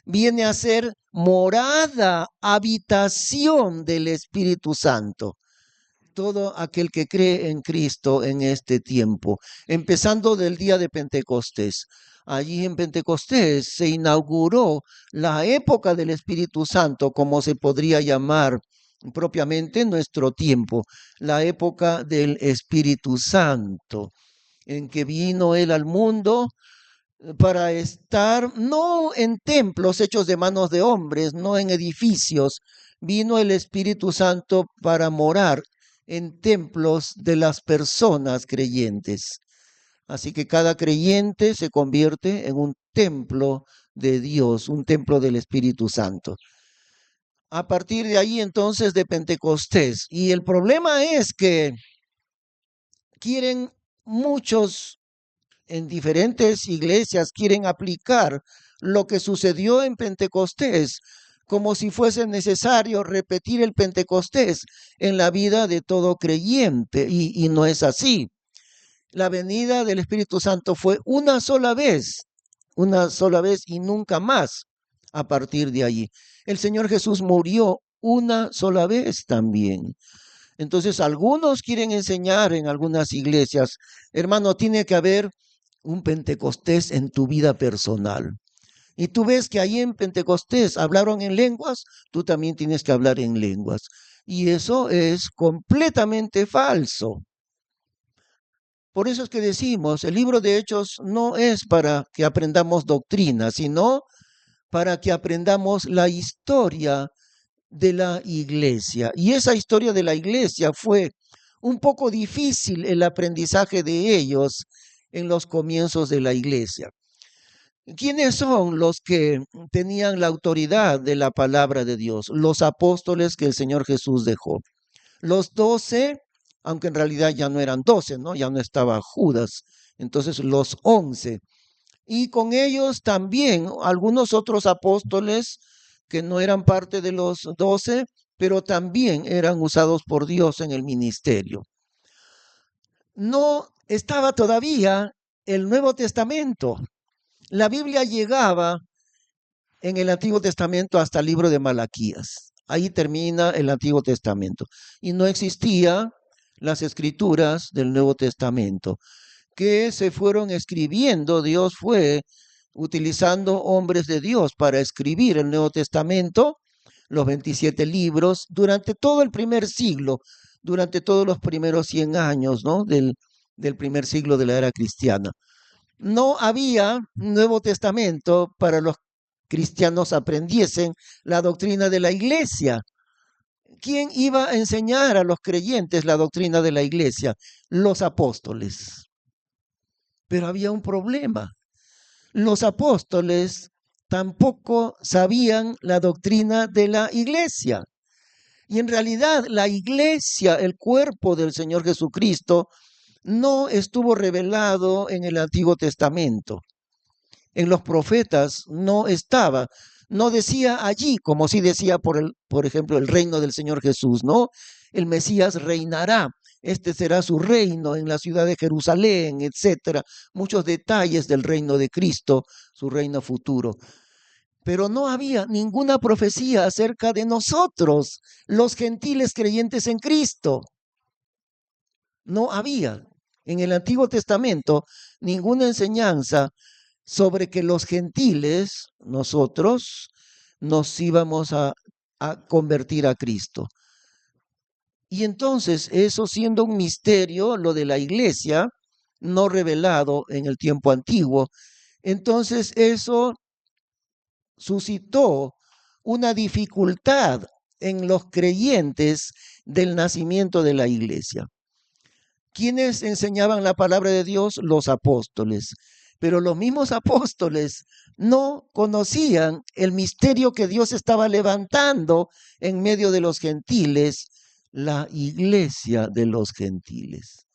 viene a ser morada, habitación del Espíritu Santo. Todo aquel que cree en Cristo en este tiempo, empezando del día de Pentecostés. Allí en Pentecostés se inauguró la época del Espíritu Santo, como se podría llamar propiamente en nuestro tiempo, la época del Espíritu Santo, en que vino Él al mundo para estar no en templos hechos de manos de hombres, no en edificios. Vino el Espíritu Santo para morar en templos de las personas creyentes. Así que cada creyente se convierte en un templo de Dios, un templo del Espíritu Santo. A partir de ahí entonces de Pentecostés. Y el problema es que quieren muchos en diferentes iglesias quieren aplicar lo que sucedió en Pentecostés como si fuese necesario repetir el Pentecostés en la vida de todo creyente, y no es así. La venida del Espíritu Santo fue una sola vez y nunca más a partir de allí. El Señor Jesús murió una sola vez también. Entonces, algunos quieren enseñar en algunas iglesias, hermano, tiene que haber un Pentecostés en tu vida personal. Y tú ves que ahí en Pentecostés hablaron en lenguas, tú también tienes que hablar en lenguas. Y eso es completamente falso. Por eso es que decimos, el libro de Hechos no es para que aprendamos doctrina, sino para que aprendamos la historia de la iglesia. Y esa historia de la iglesia fue un poco difícil el aprendizaje de ellos en los comienzos de la iglesia. ¿Quiénes son los que tenían la autoridad de la palabra de Dios? Los apóstoles que el Señor Jesús dejó. Los 12, aunque en realidad ya no eran 12, ¿no? Ya no estaba Judas. Entonces los 11. Y con ellos también algunos otros apóstoles que no eran parte de los 12, pero también eran usados por Dios en el ministerio. No estaba todavía el Nuevo Testamento. La Biblia llegaba en el Antiguo Testamento hasta el libro de Malaquías. Ahí termina el Antiguo Testamento. Y no existían las escrituras del Nuevo Testamento, que se fueron escribiendo. Dios fue utilizando hombres de Dios para escribir el Nuevo Testamento, los 27 libros, durante todo el primer siglo, durante todos los primeros 100 años, ¿no? del primer siglo de la era cristiana. No había Nuevo Testamento para los cristianos aprendiesen la doctrina de la iglesia. ¿Quién iba a enseñar a los creyentes la doctrina de la iglesia? Los apóstoles. Pero había un problema. Los apóstoles tampoco sabían la doctrina de la iglesia. Y en realidad la iglesia, el cuerpo del Señor Jesucristo, no estuvo revelado en el Antiguo Testamento. En los profetas no estaba, no decía allí, como sí decía por ejemplo, el reino del Señor Jesús, ¿no? El Mesías reinará, este será su reino en la ciudad de Jerusalén, etcétera. Muchos detalles del reino de Cristo, su reino futuro. Pero no había ninguna profecía acerca de nosotros, los gentiles creyentes en Cristo. No había en el Antiguo Testamento ninguna enseñanza sobre que los gentiles, nosotros, nos íbamos a convertir a Cristo. Y entonces, eso siendo un misterio, lo de la iglesia, no revelado en el tiempo antiguo, entonces eso suscitó una dificultad en los creyentes del nacimiento de la iglesia. ¿Quiénes enseñaban la palabra de Dios? Los apóstoles. Pero los mismos apóstoles no conocían el misterio que Dios estaba levantando en medio de los gentiles, la iglesia de los gentiles.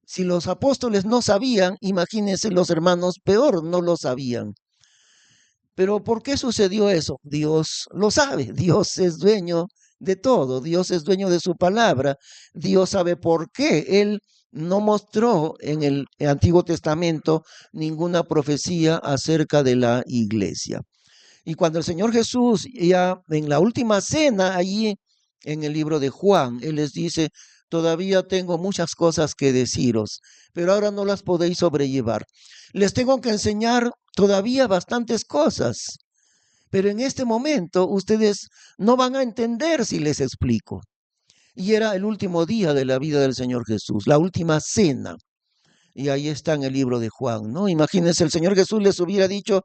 Si los apóstoles no sabían, imagínense los hermanos, peor no lo sabían. Pero ¿por qué sucedió eso? Dios lo sabe, Dios es dueño de todo, Dios es dueño de su palabra, Dios sabe por qué. Él no mostró en el Antiguo Testamento ninguna profecía acerca de la iglesia. Y cuando el Señor Jesús, ya en la última cena, allí en el libro de Juan, Él les dice, todavía tengo muchas cosas que deciros, pero ahora no las podéis sobrellevar. Les tengo que enseñar todavía bastantes cosas, pero en este momento ustedes no van a entender si les explico. Y era el último día de la vida del Señor Jesús, la última cena. Y ahí está en el libro de Juan, ¿no? Imagínense, el Señor Jesús les hubiera dicho,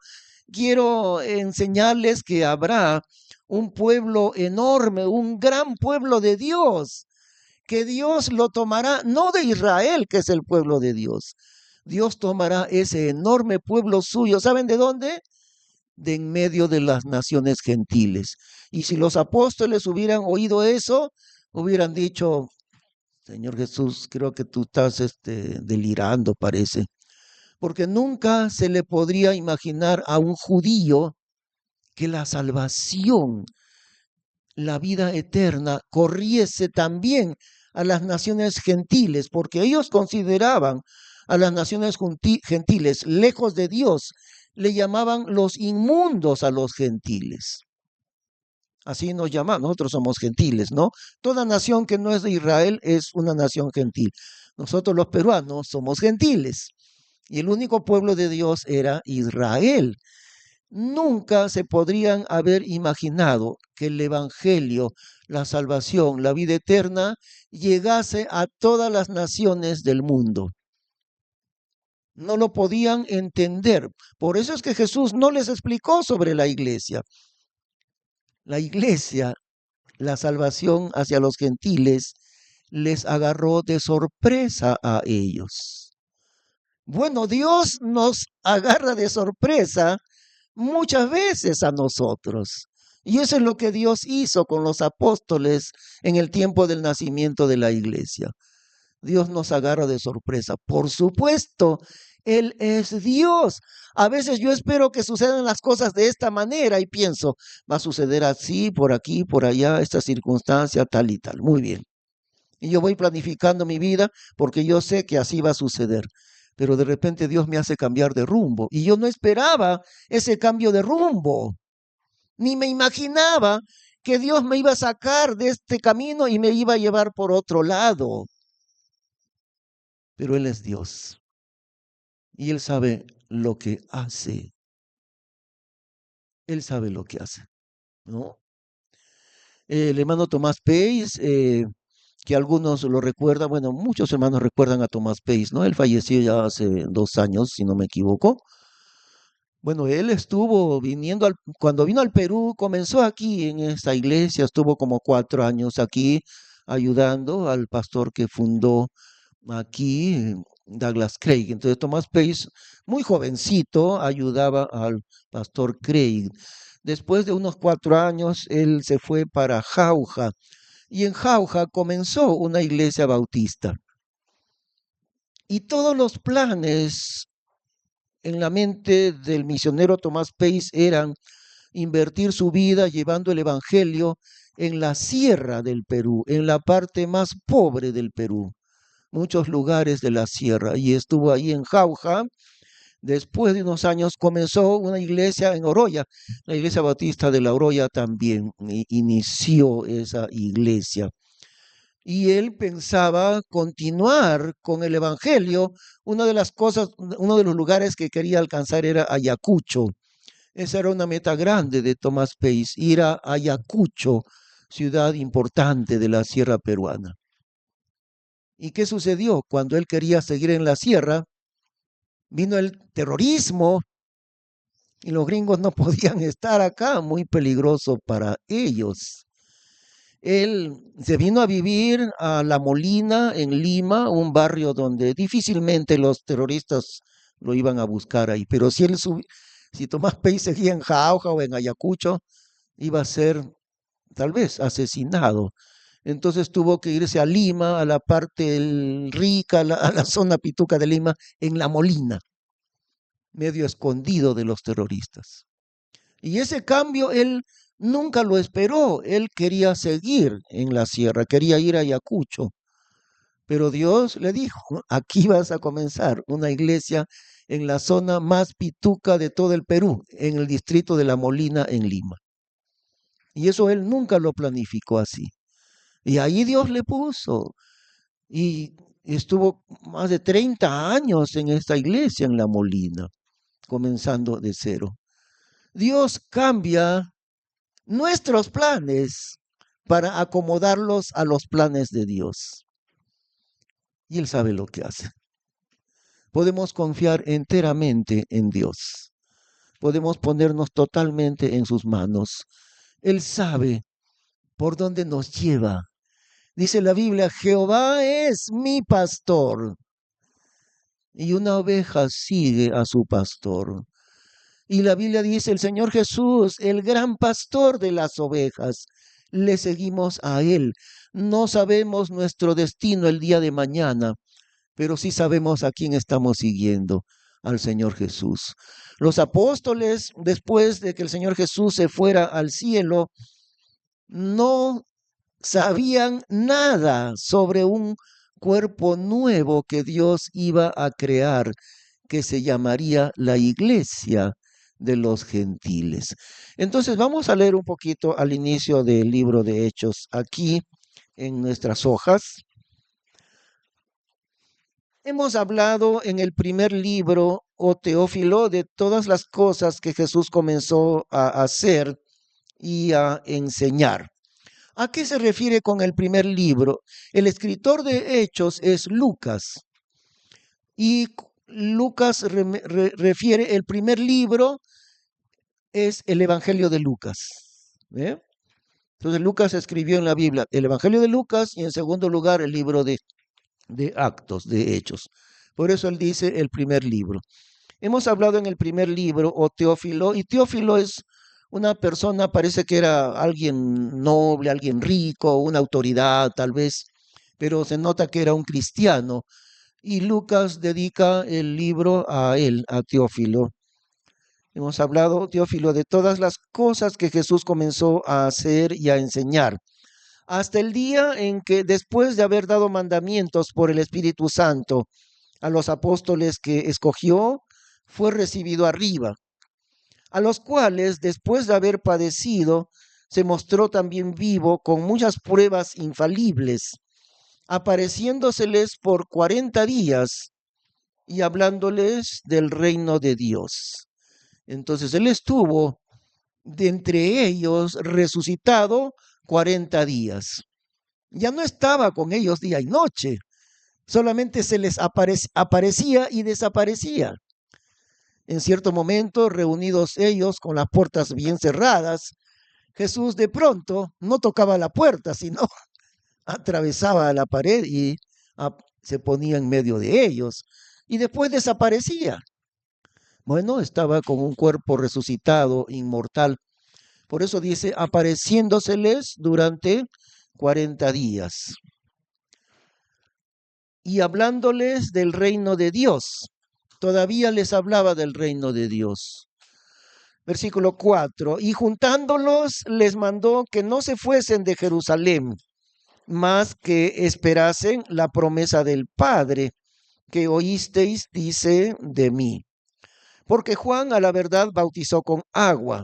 quiero enseñarles que habrá un pueblo enorme, un gran pueblo de Dios, que Dios lo tomará, no de Israel, que es el pueblo de Dios. Dios tomará ese enorme pueblo suyo. ¿Saben de dónde? De en medio de las naciones gentiles. Y si los apóstoles hubieran oído eso, hubieran dicho, Señor Jesús, creo que tú estás delirando, parece. Porque nunca se le podría imaginar a un judío que la salvación, la vida eterna, corriese también a las naciones gentiles, porque ellos consideraban a las naciones gentiles lejos de Dios, le llamaban los inmundos a los gentiles. Así nos llaman, nosotros somos gentiles, ¿no? Toda nación que no es de Israel es una nación gentil. Nosotros los peruanos somos gentiles y el único pueblo de Dios era Israel. Nunca se podrían haber imaginado que el Evangelio, la salvación, la vida eterna, llegase a todas las naciones del mundo. No lo podían entender. Por eso es que Jesús no les explicó sobre la iglesia. La iglesia, la salvación hacia los gentiles, les agarró de sorpresa a ellos. Bueno, Dios nos agarra de sorpresa muchas veces a nosotros. Y eso es lo que Dios hizo con los apóstoles en el tiempo del nacimiento de la iglesia. Dios nos agarra de sorpresa. Por supuesto, Él es Dios. A veces yo espero que sucedan las cosas de esta manera y pienso, va a suceder así, por aquí, por allá, esta circunstancia, tal y tal. Muy bien. Y yo voy planificando mi vida porque yo sé que así va a suceder. Pero de repente Dios me hace cambiar de rumbo. Y yo no esperaba ese cambio de rumbo. Ni me imaginaba que Dios me iba a sacar de este camino y me iba a llevar por otro lado. Pero Él es Dios. Y Él sabe lo que hace. Él sabe lo que hace, ¿no? El hermano Tomás Pace, que algunos lo recuerdan, bueno, muchos hermanos recuerdan a Tomás Pace, ¿no? Él falleció ya hace 2 años, si no me equivoco. Bueno, él estuvo viniendo, cuando vino al Perú, comenzó aquí en esta iglesia, estuvo como 4 años aquí ayudando al pastor que fundó aquí, Douglas Craig. Entonces Tomás Pace, muy jovencito, ayudaba al pastor Craig. Después de unos 4 años, él se fue para Jauja y en Jauja comenzó una iglesia bautista. Y todos los planes en la mente del misionero Tomás Pace eran invertir su vida llevando el evangelio en la sierra del Perú, en la parte más pobre del Perú, muchos lugares de la sierra, y estuvo ahí en Jauja. Después de unos años comenzó una iglesia en Oroya, la iglesia bautista de la Oroya también inició esa iglesia. Y él pensaba continuar con el evangelio. Una de las cosas, uno de los lugares que quería alcanzar era Ayacucho. Esa era una meta grande de Tomás Pace, ir a Ayacucho, ciudad importante de la sierra peruana. ¿Y qué sucedió? Cuando él quería seguir en la sierra, vino el terrorismo y los gringos no podían estar acá, muy peligroso para ellos. Él se vino a vivir a La Molina, en Lima, un barrio donde difícilmente los terroristas lo iban a buscar ahí. Pero si Tomás Pace seguía en Jauja o en Ayacucho, iba a ser tal vez asesinado. Entonces tuvo que irse a Lima, a la parte rica, a la zona pituca de Lima, en La Molina, medio escondido de los terroristas. Y ese cambio él nunca lo esperó. Él quería seguir en la sierra, quería ir a Ayacucho. Pero Dios le dijo, aquí vas a comenzar una iglesia en la zona más pituca de todo el Perú, en el distrito de La Molina, en Lima. Y eso él nunca lo planificó así. Y ahí Dios le puso. Y estuvo más de 30 años en esta iglesia en La Molina, comenzando de cero. Dios cambia nuestros planes para acomodarlos a los planes de Dios. Y Él sabe lo que hace. Podemos confiar enteramente en Dios. Podemos ponernos totalmente en sus manos. Él sabe por dónde nos lleva. Dice la Biblia, Jehová es mi pastor. Y una oveja sigue a su pastor. Y la Biblia dice, el Señor Jesús, el gran pastor de las ovejas, le seguimos a Él. No sabemos nuestro destino el día de mañana, pero sí sabemos a quién estamos siguiendo, al Señor Jesús. Los apóstoles, después de que el Señor Jesús se fuera al cielo, no sabían nada sobre un cuerpo nuevo que Dios iba a crear, que se llamaría la iglesia de los gentiles. Entonces vamos a leer un poquito al inicio del libro de Hechos aquí en nuestras hojas. Hemos hablado en el primer libro, o Teófilo, de todas las cosas que Jesús comenzó a hacer y a enseñar. ¿A qué se refiere con el primer libro? El escritor de Hechos es Lucas. Y Lucas refiere, el primer libro es el Evangelio de Lucas. ¿Eh? Entonces Lucas escribió en la Biblia el Evangelio de Lucas y en segundo lugar el libro de Actos, de Hechos. Por eso él dice el primer libro. Hemos hablado en el primer libro, o Teófilo, y Teófilo es una persona, parece que era alguien noble, alguien rico, una autoridad tal vez, pero se nota que era un cristiano. Y Lucas dedica el libro a él, a Teófilo. Hemos hablado, Teófilo, de todas las cosas que Jesús comenzó a hacer y a enseñar, hasta el día en que, después de haber dado mandamientos por el Espíritu Santo a los apóstoles que escogió, fue recibido arriba, a los cuales, después de haber padecido, se mostró también vivo con muchas pruebas infalibles, apareciéndoseles por 40 días y hablándoles del reino de Dios. Entonces él estuvo de entre ellos resucitado 40 días. Ya no estaba con ellos día y noche, solamente se les aparecía y desaparecía. En cierto momento, reunidos ellos con las puertas bien cerradas, Jesús de pronto no tocaba la puerta, sino atravesaba la pared y se ponía en medio de ellos y después desaparecía. Bueno, estaba con un cuerpo resucitado, inmortal. Por eso dice, apareciéndoseles durante 40 días y hablándoles del reino de Dios. Todavía les hablaba del reino de Dios. Versículo 4, y juntándolos les mandó que no se fuesen de Jerusalén, mas que esperasen la promesa del Padre, que oísteis, dice, de mí. Porque Juan a la verdad bautizó con agua,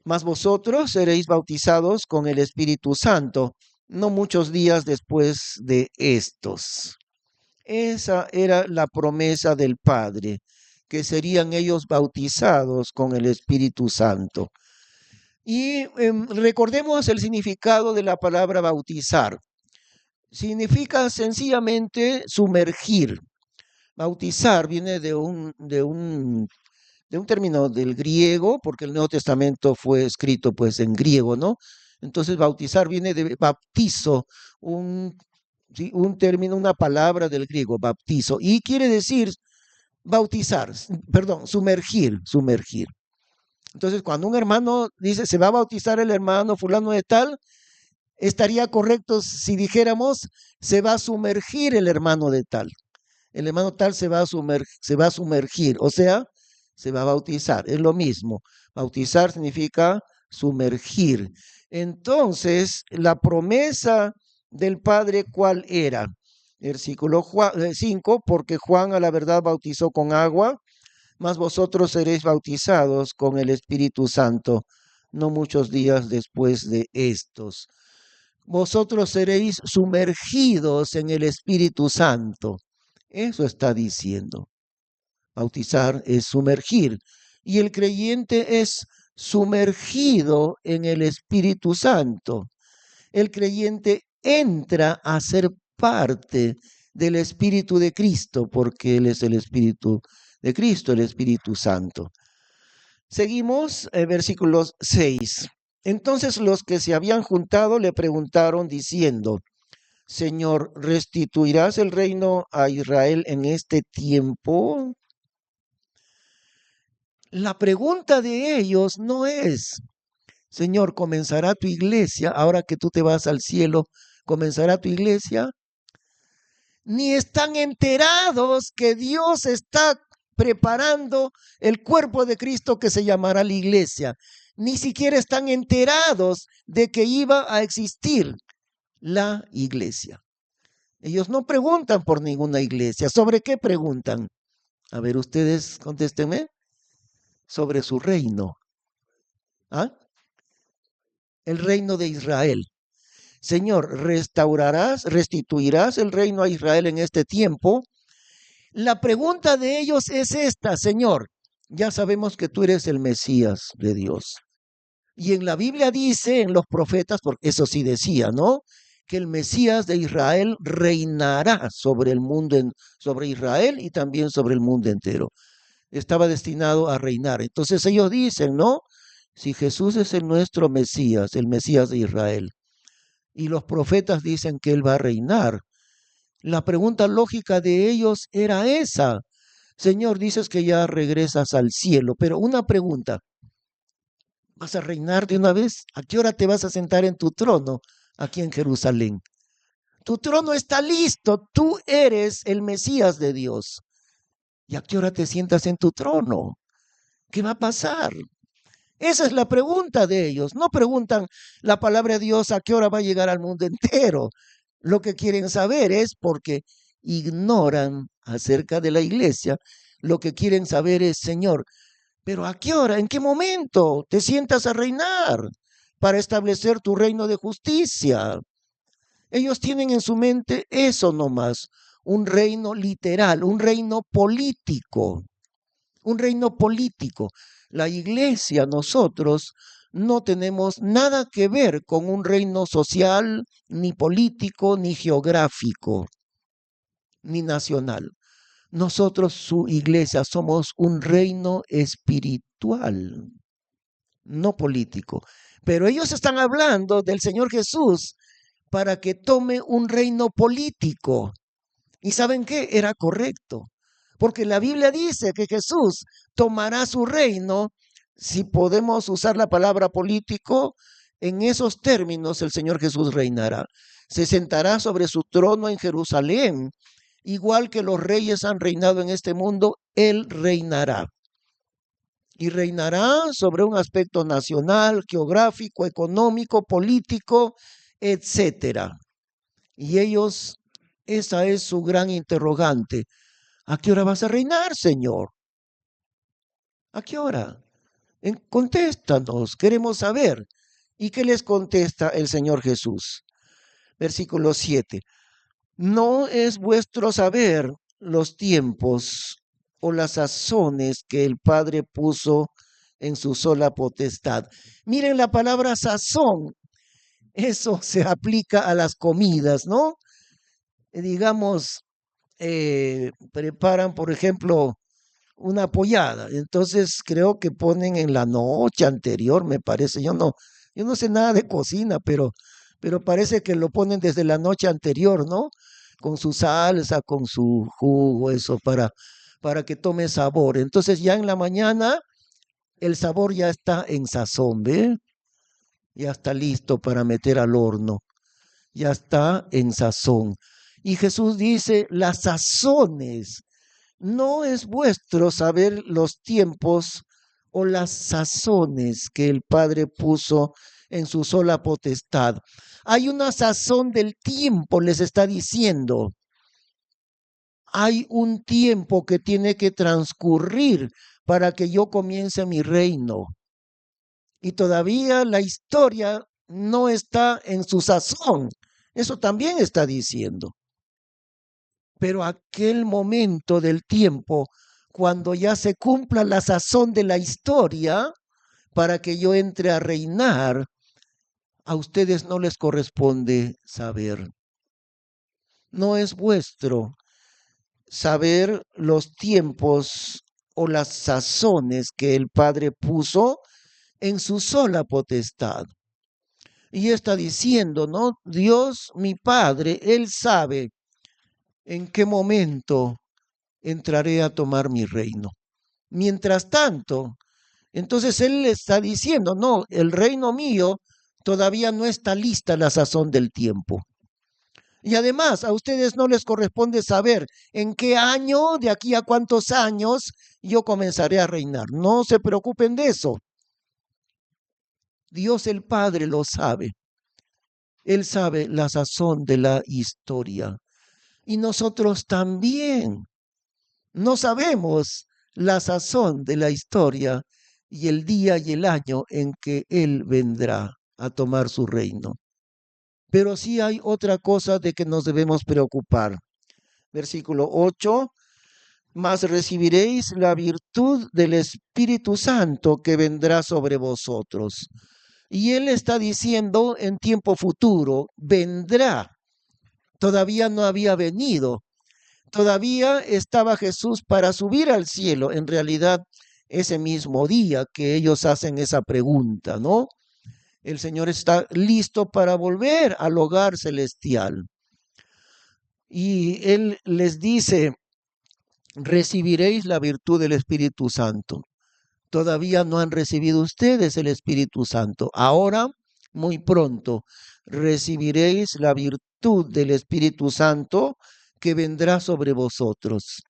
mas vosotros seréis bautizados con el Espíritu Santo, no muchos días después de estos. Esa era la promesa del Padre, que serían ellos bautizados con el Espíritu Santo. Y recordemos el significado de la palabra bautizar. Significa sencillamente sumergir. Bautizar viene de un término del griego, porque el Nuevo Testamento fue escrito pues en griego, ¿no? Entonces bautizar viene de baptizo, un término, una palabra del griego, baptizo, y quiere decir bautizar, perdón, sumergir. Entonces, cuando un hermano dice, se va a bautizar el hermano fulano de tal, estaría correcto si dijéramos, se va a sumergir el hermano de tal. El hermano tal se va a sumergir, o sea, se va a bautizar. Es lo mismo. Bautizar significa sumergir. Entonces, la promesa del Padre, ¿cuál era? Versículo 5, porque Juan a la verdad bautizó con agua, mas vosotros seréis bautizados con el Espíritu Santo, no muchos días después de estos. Vosotros seréis sumergidos en el Espíritu Santo. Eso está diciendo. Bautizar es sumergir. Y el creyente es sumergido en el Espíritu Santo. El creyente entra a ser parte del Espíritu de Cristo, porque Él es el Espíritu de Cristo, el Espíritu Santo. Seguimos, versículos 6. Entonces los que se habían juntado le preguntaron diciendo, Señor, ¿restituirás el reino a Israel en este tiempo? La pregunta de ellos no es, Señor, ¿comenzará tu iglesia ahora que tú te vas al cielo? ¿Comenzará tu iglesia? Ni están enterados que Dios está preparando el cuerpo de Cristo que se llamará la iglesia. Ni siquiera están enterados de que iba a existir la iglesia. Ellos no preguntan por ninguna iglesia. ¿Sobre qué preguntan? A ver, ustedes contéstenme. Sobre su reino. ¿Ah? El reino de Israel. Señor, restituirás el reino a Israel en este tiempo. La pregunta de ellos es esta, Señor, ya sabemos que tú eres el Mesías de Dios. Y en la Biblia dice, en los profetas, porque eso sí decía, ¿no? Que el Mesías de Israel reinará sobre el mundo, sobre Israel y también sobre el mundo entero. Estaba destinado a reinar. Entonces ellos dicen, ¿no? Si Jesús es el nuestro Mesías, el Mesías de Israel, y los profetas dicen que Él va a reinar, la pregunta lógica de ellos era esa. Señor, dices que ya regresas al cielo, pero una pregunta, ¿vas a reinar de una vez? ¿A qué hora te vas a sentar en tu trono aquí en Jerusalén? Tu trono está listo, tú eres el Mesías de Dios. ¿Y a qué hora te sientas en tu trono? ¿Qué va a pasar? Esa es la pregunta de ellos. No preguntan la palabra de Dios a qué hora va a llegar al mundo entero. Lo que quieren saber es porque ignoran acerca de la iglesia. Lo que quieren saber es, Señor, pero ¿a qué hora? ¿En qué momento te sientas a reinar para establecer tu reino de justicia? Ellos tienen en su mente eso nomás, un reino literal, un reino político. Un reino político. La iglesia, nosotros, no tenemos nada que ver con un reino social, ni político, ni geográfico, ni nacional. Nosotros, su iglesia, somos un reino espiritual, no político. Pero ellos están hablando del Señor Jesús para que tome un reino político. ¿Y saben qué? Era correcto. Porque la Biblia dice que Jesús tomará su reino, si podemos usar la palabra político, en esos términos el Señor Jesús reinará. Se sentará sobre su trono en Jerusalén, igual que los reyes han reinado en este mundo, Él reinará. Y reinará sobre un aspecto nacional, geográfico, económico, político, etcétera. Y ellos, esa es su gran interrogante. ¿A qué hora vas a reinar, Señor? ¿A qué hora? Contéstanos, queremos saber. ¿Y qué les contesta el Señor Jesús? Versículo 7. No es vuestro saber los tiempos o las sazones que el Padre puso en su sola potestad. Miren la palabra sazón. Eso se aplica a las comidas, ¿no? Digamos, preparan, por ejemplo, una pollada. Entonces creo que ponen en la noche anterior, me parece. Yo no sé nada de cocina, pero parece que lo ponen desde la noche anterior, ¿no? Con su salsa, con su jugo, eso para que tome sabor. Entonces ya en la mañana el sabor ya está en sazón, ¿ve? Ya está listo para meter al horno. Ya está en sazón. Y Jesús dice, las sazones. No es vuestro saber los tiempos o las sazones que el Padre puso en su sola potestad. Hay una sazón del tiempo, les está diciendo. hay un tiempo que tiene que transcurrir para que yo comience mi reino. Y todavía la historia no está en su sazón. Eso también está diciendo. Pero aquel momento del tiempo, cuando ya se cumpla la sazón de la historia, para que yo entre a reinar, a ustedes no les corresponde saber. No es vuestro saber los tiempos o las sazones que el Padre puso en su sola potestad. Y está diciendo, ¿no? Dios, mi Padre, Él sabe en qué momento entraré a tomar mi reino. Mientras tanto, entonces Él le está diciendo, no, el reino mío todavía no está lista la sazón del tiempo. Y además, a ustedes no les corresponde saber en qué año, de aquí a cuántos años, yo comenzaré a reinar. No se preocupen de eso. Dios el Padre lo sabe. Él sabe la sazón de la historia. Y nosotros también no sabemos la sazón de la historia y el día y el año en que Él vendrá a tomar su reino. Pero sí hay otra cosa de que nos debemos preocupar. Versículo 8, mas recibiréis la virtud del Espíritu Santo que vendrá sobre vosotros. Y Él está diciendo en tiempo futuro, vendrá. Todavía no había venido. Todavía estaba Jesús para subir al cielo. En realidad, ese mismo día que ellos hacen esa pregunta, ¿no? El Señor está listo para volver al hogar celestial. Y Él les dice, recibiréis la virtud del Espíritu Santo. Todavía no han recibido ustedes el Espíritu Santo. Ahora, muy pronto, recibiréis la virtud del Espíritu Santo que vendrá sobre vosotros.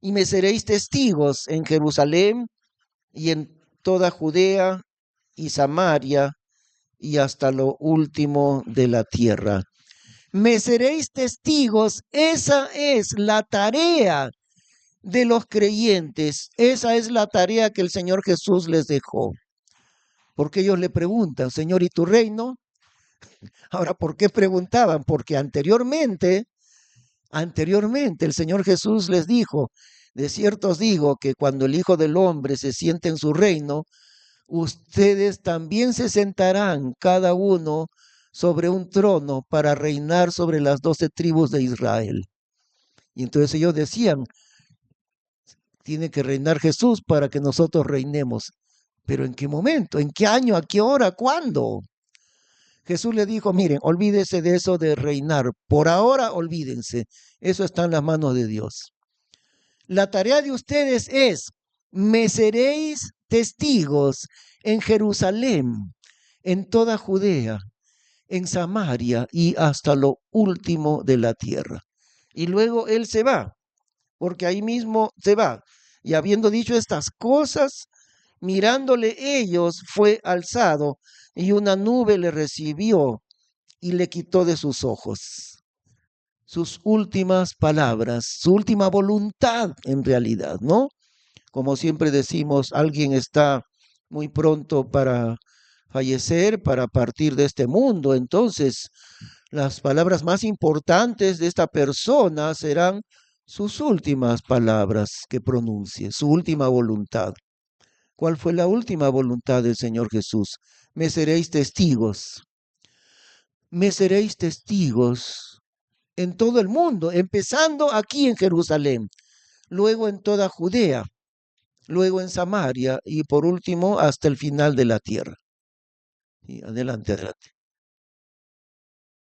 Y me seréis testigos en Jerusalén y en toda Judea y Samaria y hasta lo último de la tierra. Me seréis testigos, esa es la tarea de los creyentes, esa es la tarea que el Señor Jesús les dejó. Porque ellos le preguntan, Señor, ¿y tu reino? Ahora, ¿por qué preguntaban? Porque anteriormente el Señor Jesús les dijo, de cierto os digo que cuando el Hijo del Hombre se siente en su reino, ustedes también se sentarán cada uno sobre un trono para reinar sobre las 12 tribus de Israel. Y entonces ellos decían, tiene que reinar Jesús para que nosotros reinemos. Pero ¿en qué momento? ¿En qué año? ¿A qué hora? ¿Cuándo? Jesús le dijo, miren, olvídense de eso de reinar. Por ahora, olvídense. Eso está en las manos de Dios. La tarea de ustedes es, me seréis testigos en Jerusalén, en toda Judea, en Samaria y hasta lo último de la tierra. Y luego Él se va, porque ahí mismo se va. Y habiendo dicho estas cosas, mirándole ellos, fue alzado y una nube le recibió y le quitó de sus ojos. Sus últimas palabras, su última voluntad en realidad, ¿no? Como siempre decimos, alguien está muy pronto para fallecer, para partir de este mundo. Entonces, las palabras más importantes de esta persona serán sus últimas palabras que pronuncie, su última voluntad. ¿Cuál fue la última voluntad del Señor Jesús? Me seréis testigos. Me seréis testigos en todo el mundo, empezando aquí en Jerusalén, luego en toda Judea, luego en Samaria y por último hasta el final de la tierra. Y adelante, adelante.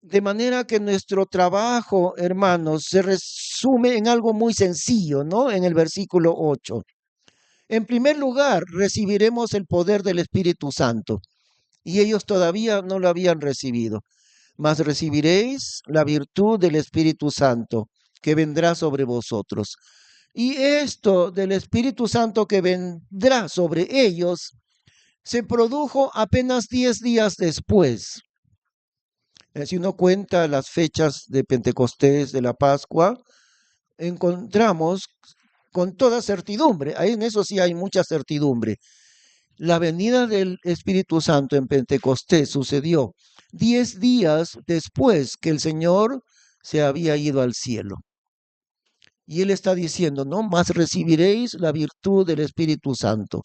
De manera que nuestro trabajo, hermanos, se resume en algo muy sencillo, ¿no? En el versículo 8. En primer lugar, recibiremos el poder del Espíritu Santo, y ellos todavía no lo habían recibido. Mas recibiréis la virtud del Espíritu Santo, que vendrá sobre vosotros. Y esto del Espíritu Santo que vendrá sobre ellos se produjo apenas 10 días después. Si uno cuenta las fechas de Pentecostés, de la Pascua, encontramos con toda certidumbre. Ahí en eso sí hay mucha certidumbre. La venida del Espíritu Santo en Pentecostés sucedió 10 días después que el Señor se había ido al cielo. Y Él está diciendo, no más recibiréis la virtud del Espíritu Santo.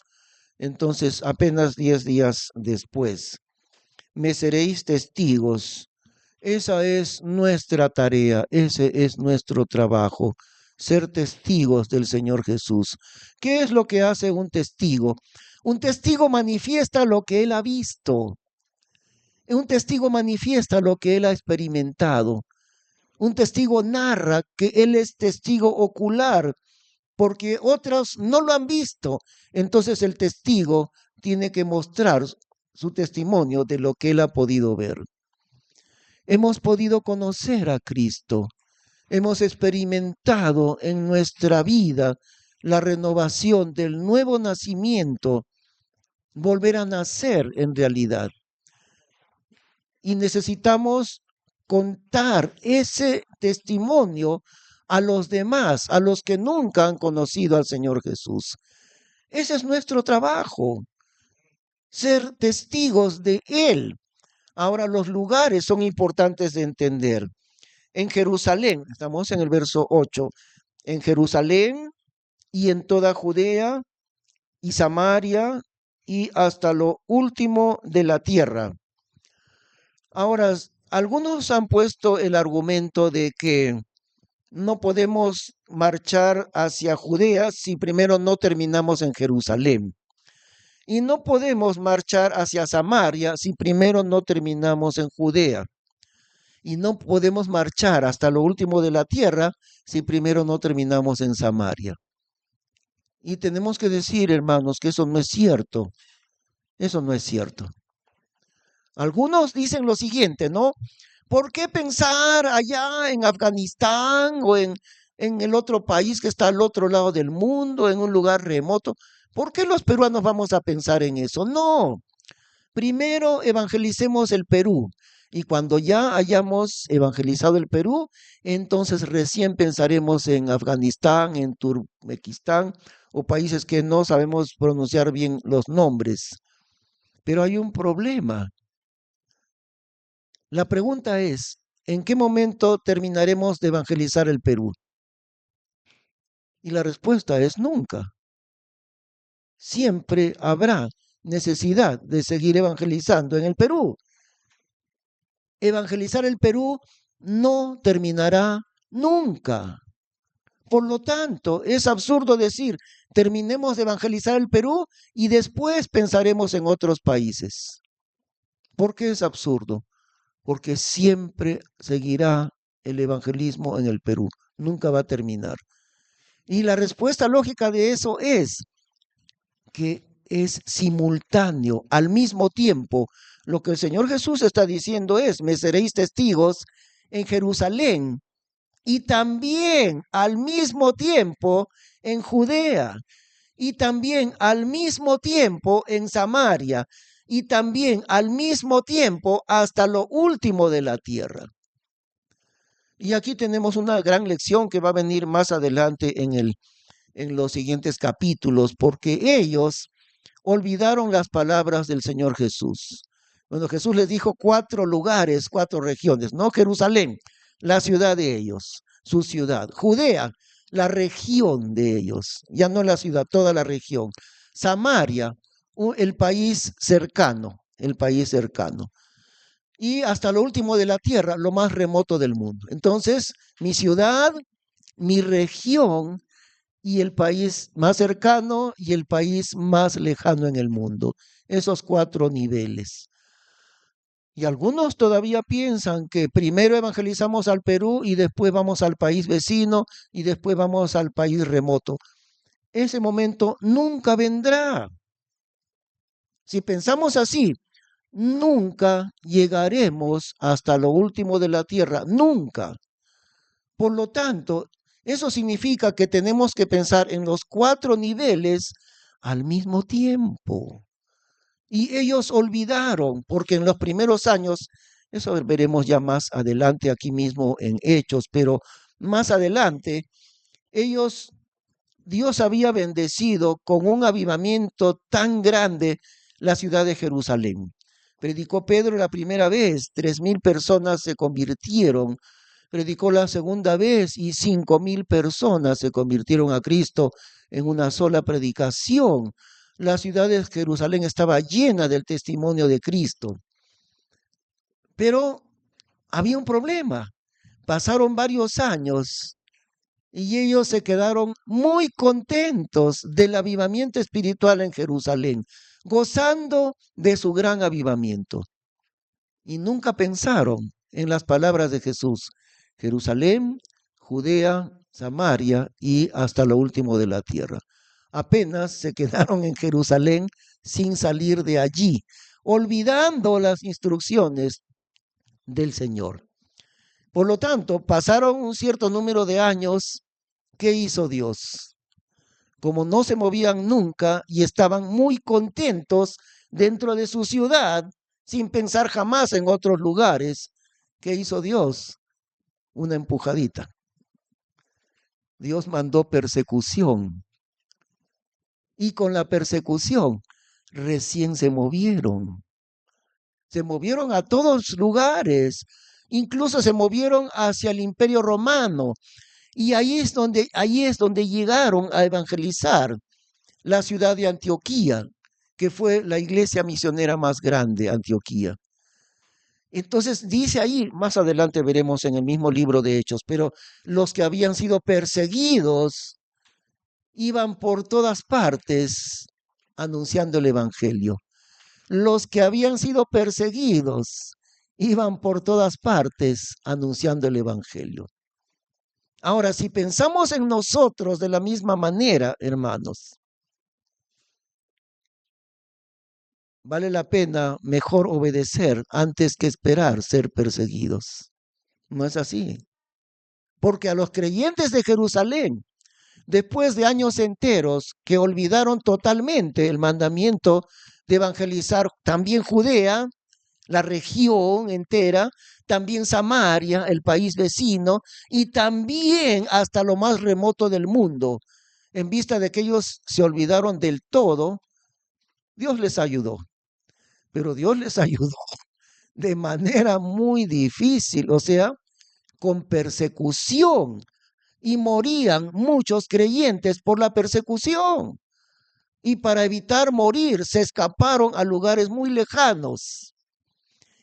Entonces, apenas 10 días después, me seréis testigos. Esa es nuestra tarea, ese es nuestro trabajo, ser testigos del Señor Jesús. ¿Qué es lo que hace un testigo? Un testigo manifiesta lo que él ha visto. Un testigo manifiesta lo que él ha experimentado. Un testigo narra que él es testigo ocular, porque otros no lo han visto. Entonces el testigo tiene que mostrar su testimonio de lo que él ha podido ver. Hemos podido conocer a Cristo. Hemos experimentado en nuestra vida la renovación del nuevo nacimiento, volver a nacer en realidad. Y necesitamos contar ese testimonio a los demás, a los que nunca han conocido al Señor Jesús. Ese es nuestro trabajo, ser testigos de Él. Ahora, los lugares son importantes de entender. En Jerusalén, estamos en el verso 8, en Jerusalén y en toda Judea y Samaria y hasta lo último de la tierra. Ahora, algunos han puesto el argumento de que no podemos marchar hacia Judea si primero no terminamos en Jerusalén. Y no podemos marchar hacia Samaria si primero no terminamos en Judea. Y no podemos marchar hasta lo último de la tierra si primero no terminamos en Samaria. Y tenemos que decir, hermanos, que eso no es cierto. Eso no es cierto. Algunos dicen lo siguiente, ¿no? ¿Por qué pensar allá en Afganistán o en el otro país que está al otro lado del mundo, en un lugar remoto? ¿Por qué los peruanos vamos a pensar en eso? No. Primero evangelicemos el Perú. Y cuando ya hayamos evangelizado el Perú, entonces recién pensaremos en Afganistán, en Turkmenistán o países que no sabemos pronunciar bien los nombres. Pero hay un problema. La pregunta es, ¿en qué momento terminaremos de evangelizar el Perú? Y la respuesta es nunca. Siempre habrá necesidad de seguir evangelizando en el Perú. Evangelizar el Perú no terminará nunca. Por lo tanto, es absurdo decir, terminemos de evangelizar el Perú y después pensaremos en otros países. ¿Por qué es absurdo? Porque siempre seguirá el evangelismo en el Perú, nunca va a terminar. Y la respuesta lógica de eso es que es simultáneo, al mismo tiempo. Lo que el Señor Jesús está diciendo es, me seréis testigos en Jerusalén y también al mismo tiempo en Judea y también al mismo tiempo en Samaria y también al mismo tiempo hasta lo último de la tierra. Y aquí tenemos una gran lección que va a venir más adelante en los siguientes capítulos, porque ellos olvidaron las palabras del Señor Jesús. Bueno, Jesús les dijo 4 lugares, 4 regiones, ¿no? Jerusalén, la ciudad de ellos, su ciudad. Judea, la región de ellos, ya no la ciudad, toda la región. Samaria, el país cercano, el país cercano. Y hasta lo último de la tierra, lo más remoto del mundo. Entonces, mi ciudad, mi región y el país más cercano y el país más lejano en el mundo. Esos 4 niveles. Y algunos todavía piensan que primero evangelizamos al Perú y después vamos al país vecino y después vamos al país remoto. Ese momento nunca vendrá. Si pensamos así, nunca llegaremos hasta lo último de la tierra, nunca. Por lo tanto, eso significa que tenemos que pensar en los 4 niveles al mismo tiempo. Y ellos olvidaron, porque en los primeros años, eso veremos ya más adelante aquí mismo en Hechos, pero más adelante, Dios había bendecido con un avivamiento tan grande la ciudad de Jerusalén. Predicó Pedro la primera vez, 3,000 personas se convirtieron. Predicó la segunda vez y 5,000 personas se convirtieron a Cristo en una sola predicación. La ciudad de Jerusalén estaba llena del testimonio de Cristo. Pero había un problema. Pasaron varios años y ellos se quedaron muy contentos del avivamiento espiritual en Jerusalén, gozando de su gran avivamiento. Y nunca pensaron en las palabras de Jesús: Jerusalén, Judea, Samaria y hasta lo último de la tierra. Apenas se quedaron en Jerusalén sin salir de allí, olvidando las instrucciones del Señor. Por lo tanto, pasaron un cierto número de años. ¿Qué hizo Dios? Como no se movían nunca y estaban muy contentos dentro de su ciudad, sin pensar jamás en otros lugares, ¿qué hizo Dios? Una empujadita. Dios mandó persecución. Y con la persecución recién se movieron. Se movieron a todos lugares. Incluso se movieron hacia el Imperio Romano. Y ahí es donde llegaron a evangelizar la ciudad de Antioquía, que fue la iglesia misionera más grande, Antioquía. Entonces dice ahí, más adelante veremos en el mismo libro de Hechos, pero los que habían sido perseguidos iban por todas partes anunciando el evangelio. Los que habían sido perseguidos iban por todas partes anunciando el evangelio. Ahora, si pensamos en nosotros de la misma manera, hermanos, vale la pena mejor obedecer antes que esperar ser perseguidos. ¿No es así? Porque a los creyentes de Jerusalén, después de años enteros que olvidaron totalmente el mandamiento de evangelizar también Judea, la región entera, también Samaria, el país vecino, y también hasta lo más remoto del mundo, en vista de que ellos se olvidaron del todo, Dios les ayudó. Pero Dios les ayudó de manera muy difícil, o sea, con persecución. Y morían muchos creyentes por la persecución. Y para evitar morir, se escaparon a lugares muy lejanos.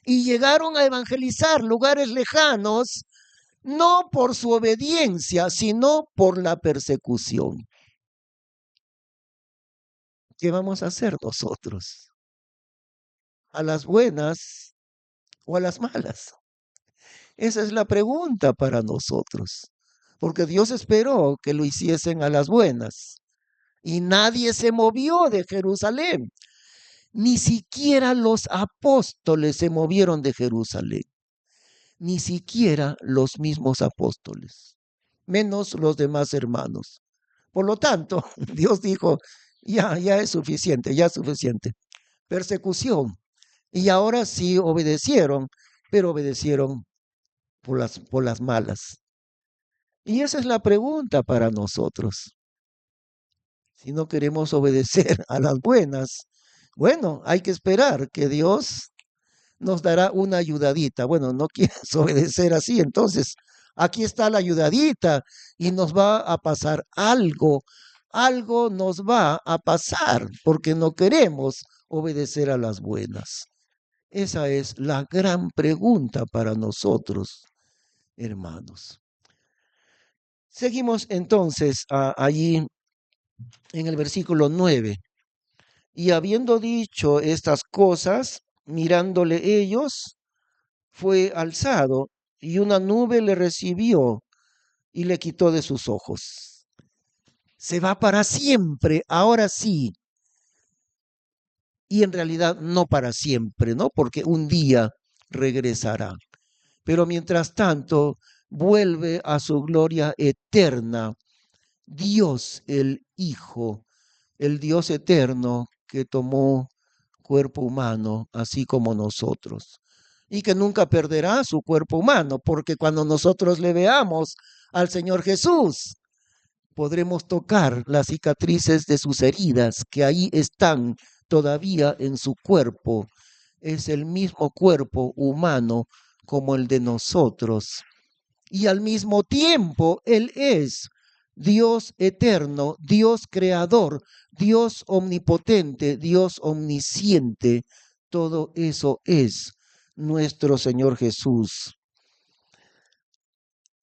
Y llegaron a evangelizar lugares lejanos, no por su obediencia, sino por la persecución. ¿Qué vamos a hacer nosotros? ¿A las buenas o a las malas? Esa es la pregunta para nosotros, porque Dios esperó que lo hiciesen a las buenas y nadie se movió de Jerusalén. Ni siquiera los apóstoles se movieron de Jerusalén, ni siquiera los mismos apóstoles, menos los demás hermanos. Por lo tanto, Dios dijo, ya es suficiente, ya es suficiente. Persecución. Y ahora sí obedecieron, pero obedecieron por las malas. Y esa es la pregunta para nosotros. Si no queremos obedecer a las buenas, bueno, hay que esperar que Dios nos dará una ayudadita. Bueno, no quieres obedecer así, entonces aquí está la ayudadita y nos va a pasar algo. Algo nos va a pasar porque no queremos obedecer a las buenas. Esa es la gran pregunta para nosotros, hermanos. Seguimos entonces allí en el versículo 9. Y habiendo dicho estas cosas, mirándole ellos, fue alzado y una nube le recibió y le quitó de sus ojos. Se va para siempre, ahora sí. Y en realidad no para siempre, ¿no? Porque un día regresará. Pero mientras tanto, vuelve a su gloria eterna. Dios el Hijo, el Dios eterno que tomó cuerpo humano, así como nosotros. Y que nunca perderá su cuerpo humano, porque cuando nosotros le veamos al Señor Jesús, podremos tocar las cicatrices de sus heridas que ahí están todavía en su cuerpo. Es el mismo cuerpo humano como el de nosotros. Y al mismo tiempo, Él es Dios eterno, Dios creador, Dios omnipotente, Dios omnisciente. Todo eso es nuestro Señor Jesús.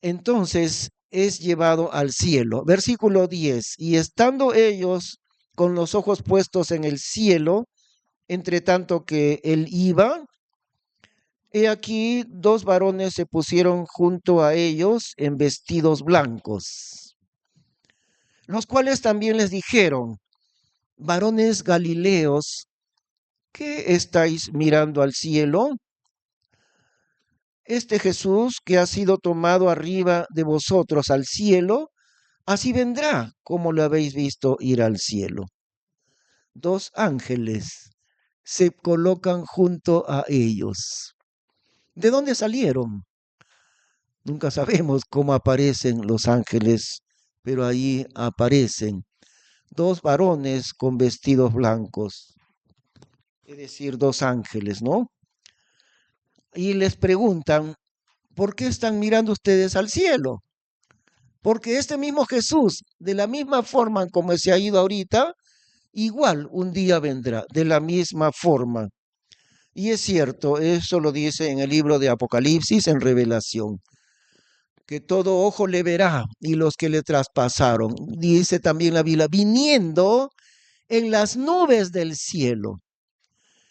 Entonces es llevado al cielo. Versículo 10. Y estando ellos con los ojos puestos en el cielo, entre tanto que él iba, he aquí dos varones se pusieron junto a ellos en vestidos blancos, los cuales también les dijeron: varones Galileos, ¿qué estáis mirando al cielo? Este Jesús que ha sido tomado arriba de vosotros al cielo, así vendrá como lo habéis visto ir al cielo. Dos ángeles se colocan junto a ellos. ¿De dónde salieron? Nunca sabemos cómo aparecen los ángeles, pero ahí aparecen dos varones con vestidos blancos, es decir, dos ángeles, ¿no? Y les preguntan: ¿por qué están mirando ustedes al cielo? Porque este mismo Jesús, de la misma forma como se ha ido ahorita, igual un día vendrá, de la misma forma. Y es cierto, eso lo dice en el libro de Apocalipsis, en Revelación, que todo ojo le verá y los que le traspasaron. Dice también la Biblia, viniendo en las nubes del cielo.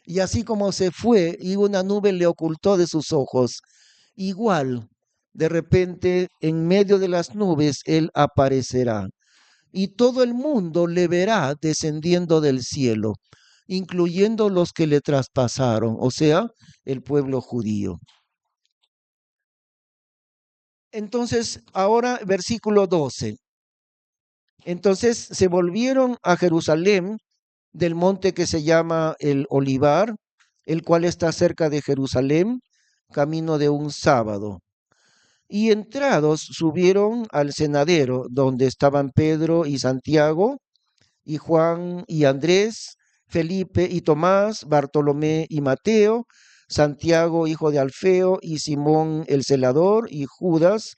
Y así como se fue y una nube le ocultó de sus ojos, igual de repente en medio de las nubes él aparecerá. Y todo el mundo le verá descendiendo del cielo, incluyendo los que le traspasaron, o sea, el pueblo judío. Entonces, ahora versículo 12. Entonces se volvieron a Jerusalén del monte que se llama el Olivar, el cual está cerca de Jerusalén, camino de un sábado. Y entrados subieron al cenadero, donde estaban Pedro y Santiago, y Juan y Andrés, Felipe y Tomás, Bartolomé y Mateo, Santiago, hijo de Alfeo, y Simón el celador, y Judas,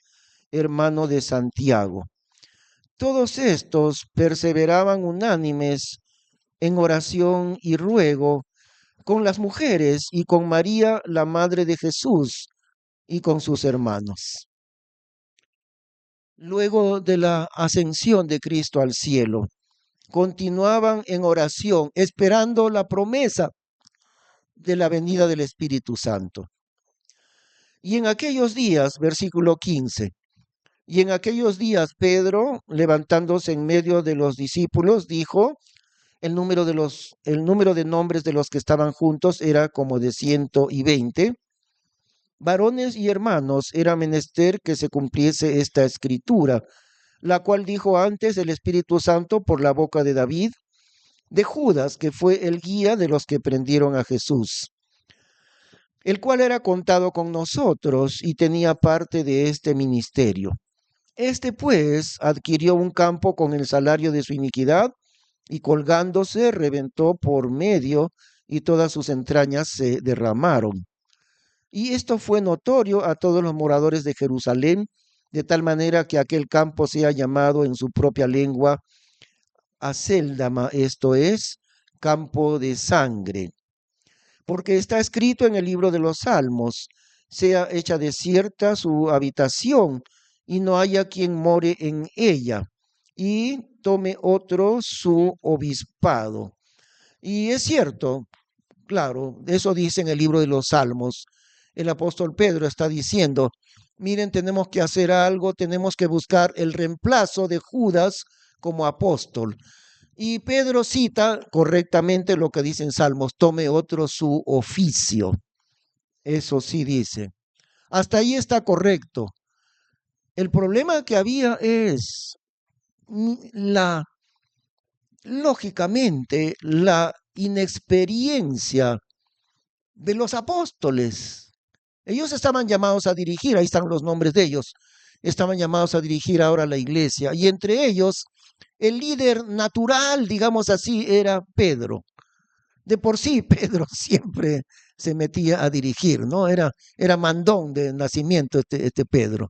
hermano de Santiago. Todos estos perseveraban unánimes en oración y ruego con las mujeres y con María, la madre de Jesús, y con sus hermanos. Luego de la ascensión de Cristo al cielo, continuaban en oración, esperando la promesa de la venida del Espíritu Santo. Y en aquellos días, versículo 15, y en aquellos días Pedro, levantándose en medio de los discípulos, dijo: el número de nombres de los que estaban juntos era como de 120. Varones y hermanos, era menester que se cumpliese esta escritura, la cual dijo antes el Espíritu Santo por la boca de David, de Judas, que fue el guía de los que prendieron a Jesús, el cual era contado con nosotros y tenía parte de este ministerio. Este pues adquirió un campo con el salario de su iniquidad, y colgándose reventó por medio, y todas sus entrañas se derramaron. Y esto fue notorio a todos los moradores de Jerusalén, de tal manera que aquel campo sea llamado en su propia lengua Acéldama, esto es, campo de sangre. Porque está escrito en el libro de los Salmos: sea hecha desierta su habitación, y no haya quien more en ella, y tome otro su obispado. Y es cierto, claro, eso dice en el libro de los Salmos. El apóstol Pedro está diciendo: miren, tenemos que hacer algo, tenemos que buscar el reemplazo de Judas como apóstol. Y Pedro cita correctamente lo que dice en Salmos: tome otro su oficio. Eso sí dice. Hasta ahí está correcto. El problema que había es lógicamente, la inexperiencia de los apóstoles. Ellos estaban llamados a dirigir, ahí están los nombres de ellos. estaban llamados a dirigir ahora la iglesia. Y entre ellos, el líder natural, digamos así, era Pedro. De por sí, Pedro siempre se metía a dirigir, ¿no? Era mandón de nacimiento este Pedro.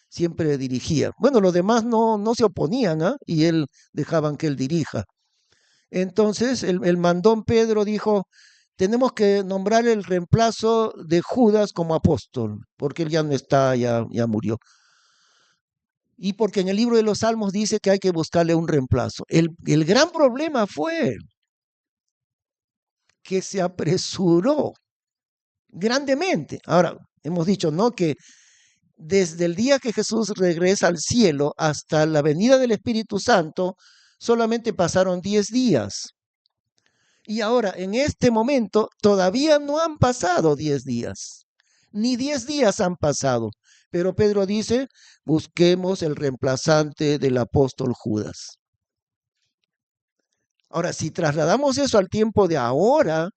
Siempre dirigía. Bueno, los demás no se oponían, ¿ah? Y él dejaban que él dirija. Entonces el mandón Pedro dijo, tenemos que nombrar el reemplazo de Judas como apóstol, porque él ya no está, ya murió. Y porque en el libro de los Salmos dice que hay que buscarle un reemplazo. El gran problema fue que se apresuró grandemente. Ahora, hemos dicho, ¿no? Que desde el día que Jesús regresa al cielo hasta la venida del Espíritu Santo, solamente pasaron 10 días. Y ahora, en este momento, todavía no han pasado 10 días. Ni 10 días han pasado. Pero Pedro dice, busquemos el reemplazante del apóstol Judas. Ahora, si trasladamos eso al tiempo de ahora,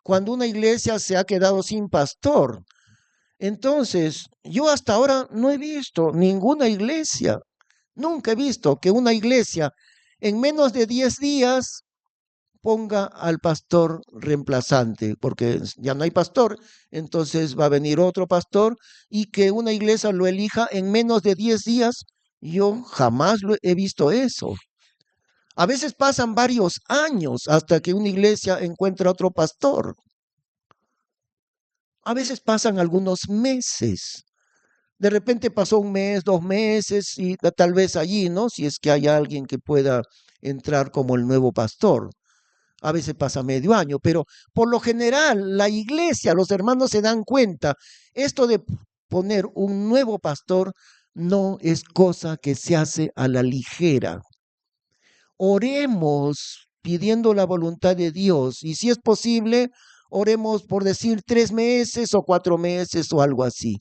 cuando una iglesia se ha quedado sin pastor, entonces yo hasta ahora no he visto ninguna iglesia, nunca he visto que una iglesia en menos de 10 días ponga al pastor reemplazante, porque ya no hay pastor, entonces va a venir otro pastor y que una iglesia lo elija en menos de 10 días. Yo jamás he visto eso. A veces pasan varios años hasta que una iglesia encuentra otro pastor. A veces pasan algunos meses. De repente pasó un mes, 2 meses y tal vez allí, ¿no? Si es que hay alguien que pueda entrar como el nuevo pastor. A veces pasa medio año, pero por lo general la iglesia, los hermanos se dan cuenta, esto de poner un nuevo pastor no es cosa que se hace a la ligera. Oremos pidiendo la voluntad de Dios y si es posible, oremos por decir 3 meses o 4 meses o algo así,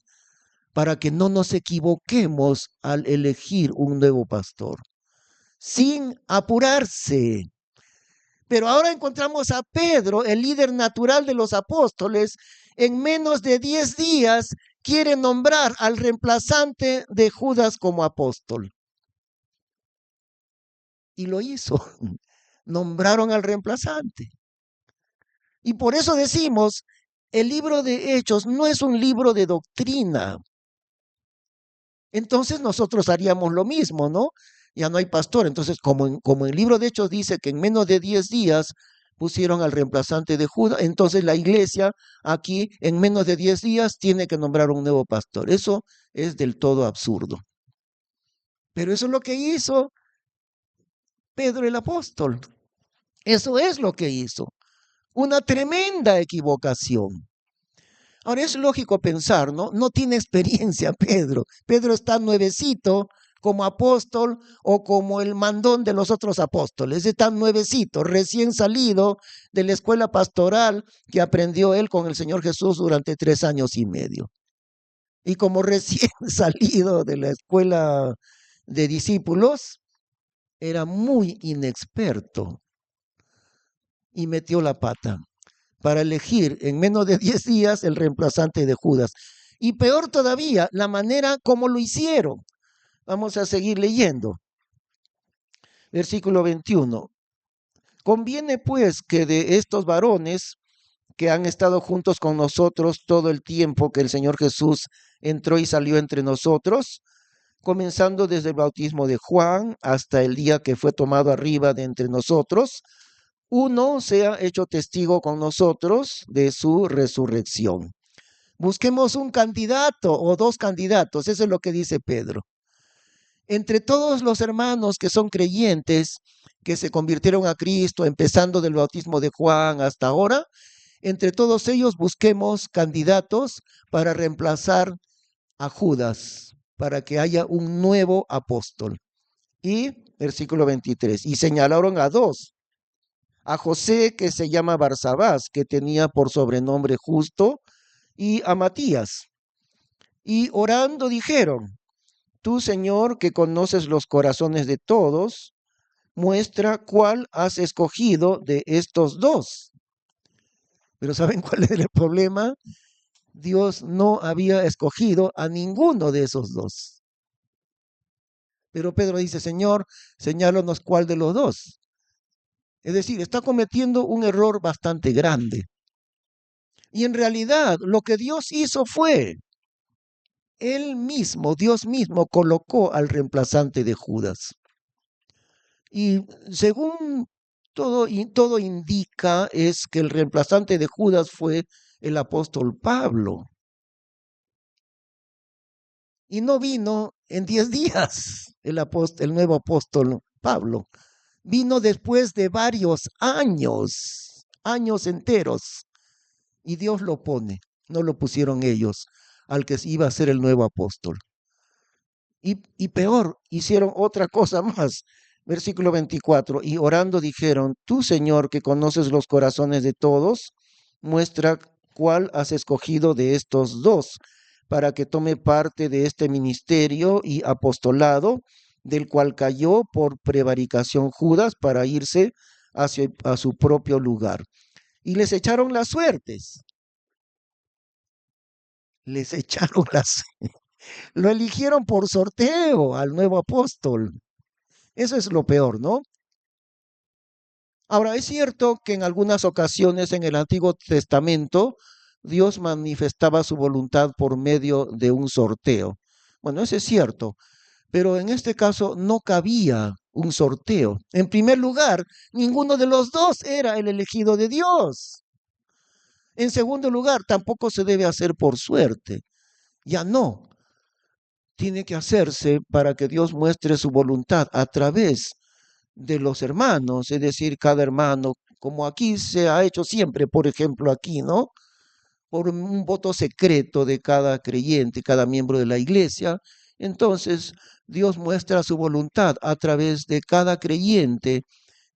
para que no nos equivoquemos al elegir un nuevo pastor, sin apurarse. Pero ahora encontramos a Pedro, el líder natural de los apóstoles, en menos de 10 días quiere nombrar al reemplazante de Judas como apóstol. Y lo hizo. Nombraron al reemplazante. Y por eso decimos, el libro de Hechos no es un libro de doctrina. Entonces nosotros haríamos lo mismo, ¿no? Ya no hay pastor. Entonces, como el libro de Hechos dice que en menos de 10 días pusieron al reemplazante de Judas, entonces la iglesia aquí en menos de 10 días tiene que nombrar un nuevo pastor. Eso es del todo absurdo. Pero eso es lo que hizo Pedro el apóstol. Eso es lo que hizo. Una tremenda equivocación. Ahora es lógico pensar, ¿no? No tiene experiencia Pedro. Pedro está nuevecito como apóstol o como el mandón de los otros apóstoles. Está nuevecito, recién salido de la escuela pastoral que aprendió él con el Señor Jesús durante 3 años y medio. Y como recién salido de la escuela de discípulos, era muy inexperto y metió la pata para elegir en menos de 10 días el reemplazante de Judas. Y peor todavía, la manera como lo hicieron. Vamos a seguir leyendo. Versículo 21. Conviene pues que de estos varones que han estado juntos con nosotros todo el tiempo que el Señor Jesús entró y salió entre nosotros, comenzando desde el bautismo de Juan hasta el día que fue tomado arriba de entre nosotros, uno sea hecho testigo con nosotros de su resurrección. Busquemos un candidato o dos candidatos, eso es lo que dice Pedro. Entre todos los hermanos que son creyentes, que se convirtieron a Cristo, empezando del bautismo de Juan hasta ahora, entre todos ellos busquemos candidatos para reemplazar a Judas, para que haya un nuevo apóstol. Y versículo 23, y señalaron a dos, a José, que se llama Barsabás, que tenía por sobrenombre Justo, y a Matías. Y orando dijeron, tú, Señor, que conoces los corazones de todos, muestra cuál has escogido de estos dos. Pero ¿saben cuál es el problema? Dios no había escogido a ninguno de esos dos. Pero Pedro dice, Señor, señálanos cuál de los dos. Es decir, está cometiendo un error bastante grande. Y en realidad lo que Dios hizo fue, Él mismo, Dios mismo, colocó al reemplazante de Judas. Y según todo indica, es que el reemplazante de Judas fue el apóstol Pablo. Y no vino en 10 días el nuevo apóstol Pablo. Vino después de varios años enteros. Y Dios lo pone, no lo pusieron ellos, al que iba a ser el nuevo apóstol. Y peor, hicieron otra cosa más. Versículo 24, y orando dijeron, tú Señor que conoces los corazones de todos, muestra cuál has escogido de estos dos, para que tome parte de este ministerio y apostolado, del cual cayó por prevaricación Judas para irse a su propio lugar. Y les echaron las suertes. Les echaron las... Lo eligieron por sorteo al nuevo apóstol. Eso es lo peor, ¿no? Ahora, es cierto que en algunas ocasiones en el Antiguo Testamento Dios manifestaba su voluntad por medio de un sorteo. Bueno, eso es cierto, pero en este caso no cabía un sorteo. En primer lugar, ninguno de los dos era el elegido de Dios. En segundo lugar, tampoco se debe hacer por suerte. Ya no. Tiene que hacerse para que Dios muestre su voluntad a través de los hermanos, es decir, cada hermano, como aquí se ha hecho siempre, por ejemplo, aquí, ¿no? Por un voto secreto de cada creyente, cada miembro de la iglesia. Entonces, Dios muestra su voluntad a través de cada creyente.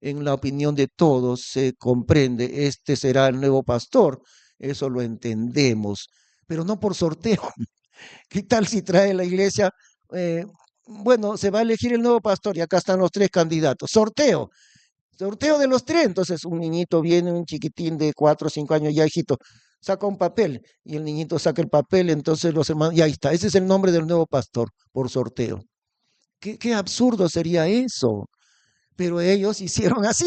En la opinión de todos se comprende, este será el nuevo pastor, eso lo entendemos, pero no por sorteo. ¿Qué tal si trae la iglesia? eh, bueno, se va a elegir el nuevo pastor y acá están los tres candidatos. Sorteo de los tres. Entonces un niñito viene, un chiquitín de 4 o 5 años, ya hijito, saca un papel y el niñito saca el papel, entonces los hermanos, y ahí está, ese es el nombre del nuevo pastor por sorteo. Qué absurdo sería eso, pero ellos hicieron así.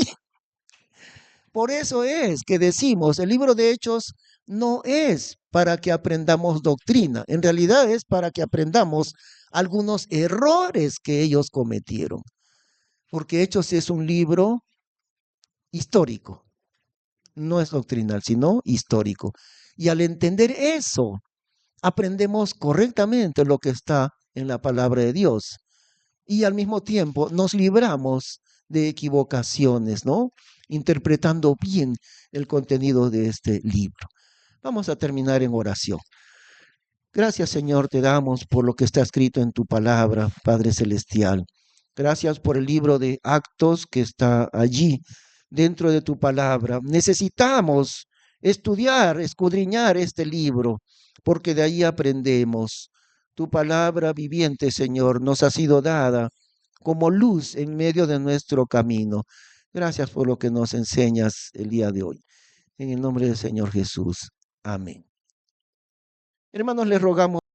Por eso es que decimos, el libro de Hechos no es para que aprendamos doctrina, en realidad es para que aprendamos algunos errores que ellos cometieron, porque Hechos es un libro histórico, no es doctrinal, sino histórico. Y al entender eso, aprendemos correctamente lo que está en la palabra de Dios y al mismo tiempo nos libramos de equivocaciones, ¿no? Interpretando bien el contenido de este libro. Vamos a terminar en oración. Gracias, Señor, te damos por lo que está escrito en tu palabra, Padre Celestial. Gracias por el libro de Actos que está allí dentro de tu palabra. Necesitamos estudiar, escudriñar este libro, porque de ahí aprendemos. Tu palabra viviente, Señor, nos ha sido dada como luz en medio de nuestro camino. Gracias por lo que nos enseñas el día de hoy. En el nombre del Señor Jesús. Amén. Hermanos, les rogamos